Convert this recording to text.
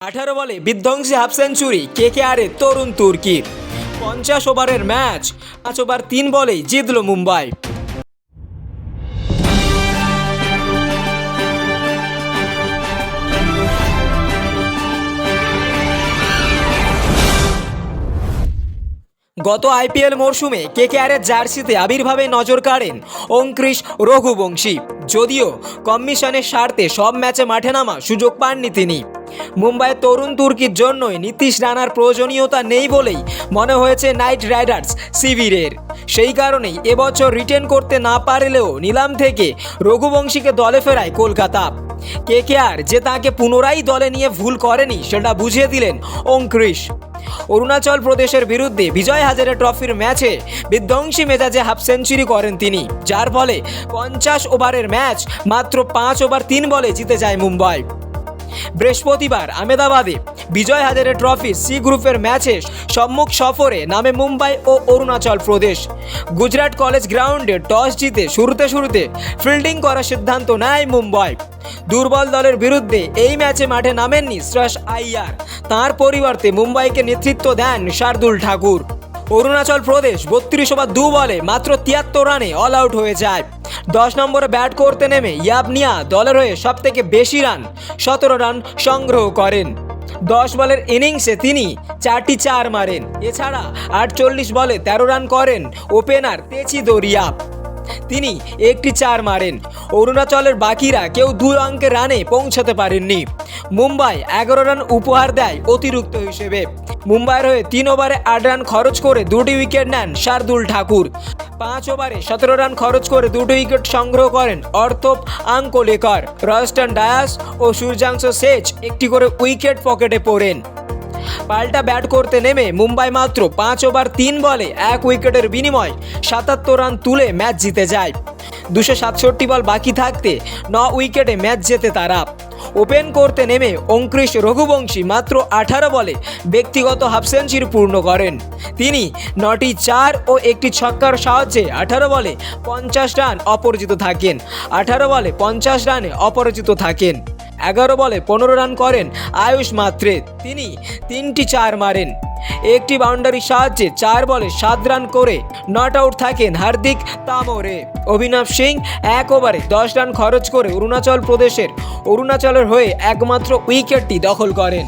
18 বলে বিধ্বংসী half century কেকেআরের তরুণ তুর্কির। 50 ওভারের ম্যাচ 5 ওভার 3 বলেই জিতল মুম্বাই। গত আইপিএল মরশুমে কেকেআরের জার্সিতে আবির্ভাবে নজর কাড়েন অঙ্কুশ রঘুবংশী। যদিও কমিশনের স্বার্থে সব ম্যাচে মাঠে নামার সুযোগ পাননি তিনি। মুম্বাইয়ের তরুণ তুর্কির জন্যই নীতিশ রানার প্রয়োজনীয়তা নেই বলেই মনে হয়েছে নাইট রাইডার্স শিবিরের। সেই কারণেই এবছর রিটেন করতে না পারলেও নিলাম থেকে রঘুবংশীকে দলে ফেরায় কলকাতা। কেকেআর যে তাকে পুনরায় দলে নিয়ে ভুল করেনি সেটা বুঝিয়ে দিলেন অঙ্কুশ। অরুণাচল প্রদেশের বিরুদ্ধে বিজয় হাজারে ট্রফির ম্যাচে বিধ্বংসী মেজাজে হাফ সেঞ্চুরি করেন তিনি, যার ফলে 50 ওভারের ম্যাচ মাত্র 5 ওভার 3 বলে জিতে যায় মুম্বাই। বৃহস্পতিবার আহমেদাবাদে বিজয় হাজারে ট্রফি সি গ্রুপের ম্যাচে সম্মুখ সফরে নামে মুম্বাই ও অরুণাচল প্রদেশ। গুজরাট কলেজ গ্রাউন্ডে টস জিতে শুরুতে ফিল্ডিং করার সিদ্ধান্ত নেয় মুম্বাই। দুর্বল দলের বিরুদ্ধে এই ম্যাচে মাঠে নামেননি শ্রেয়স আইয়ার, তাঁর পরিবর্তে মুম্বাইকে নেতৃত্ব দেন শার্দুল ঠাকুর। অরুণাচল প্রদেশ 32 ওভার 2 বলে মাত্র 73 রানে অল আউট হয়ে যায়। 10 নম্বরে ব্যাট করতে নেমে ইয়াবনিয়া দলের হয়ে সবথেকে বেশি রান 17 রান সংগ্রহ করেন। 10 বলের ইনিংসে তিনি 4টি 4 মারেন। এছাড়া 48 বলে 13 রান করেন ওপেনার তেচি দরিয়া, তিনি একটি 4 মারেন। অরুণাচলের বাকিরা কেউ 2 অঙ্কের রানে পৌঁছাতে পারেননি। মুম্বাই 11 রান উপহার দেয় অতিরিক্ত হিসেবে। মুম্বাইয়ের হয়ে 3 ওভারে 8 রান খরচ করে 2টি উইকেট নেন শার্দুল ঠাকুর। 5 ওভারে 17 রান খরচ করে 2টি উইকেট সংগ্রহ করেন অর্থব আঙ্কোলেকর। রয়স্টন ডায়াস ও সূর্যাংশু সেচ একটি করে উইকেট পকেটে পড়েন। পাল্টা ব্যাট করতে নেমে মুম্বাই মাত্র 5 ওভার 3 বলে 1 উইকেটের বিনিময়ে 77 রান তুলে ম্যাচ জিতে যায়। 267 বল বাকি থাকতে 9 উইকেটে ম্যাচ জেতে তারা। ওপেন করতে নেমে অঙ্কুশ রঘুবংশী মাত্র 18 বলে ব্যক্তিগত হাফ সেঞ্চুরি পূর্ণ করেন। তিনি 9টি 4 ও একটি ছক্কার সাহায্যে 18 বলে 50 রান অপরাজিত থাকেন। 18 বলে 50 রানে অপরাজিত থাকেন। 11 বলে 15 রান করেন আয়ুষ মাত্রে, তিনি 3টি 4 মারেন। একটি বাউন্ডারির সাহায্যে 4 বলে 7 রান করে নট আউট থাকেন হার্দিক তামোরে। অভিনব সিং 1 ওভারে 10 রান খরচ করে অরুণাচলের হয়ে একমাত্র উইকেটটি দখল করেন।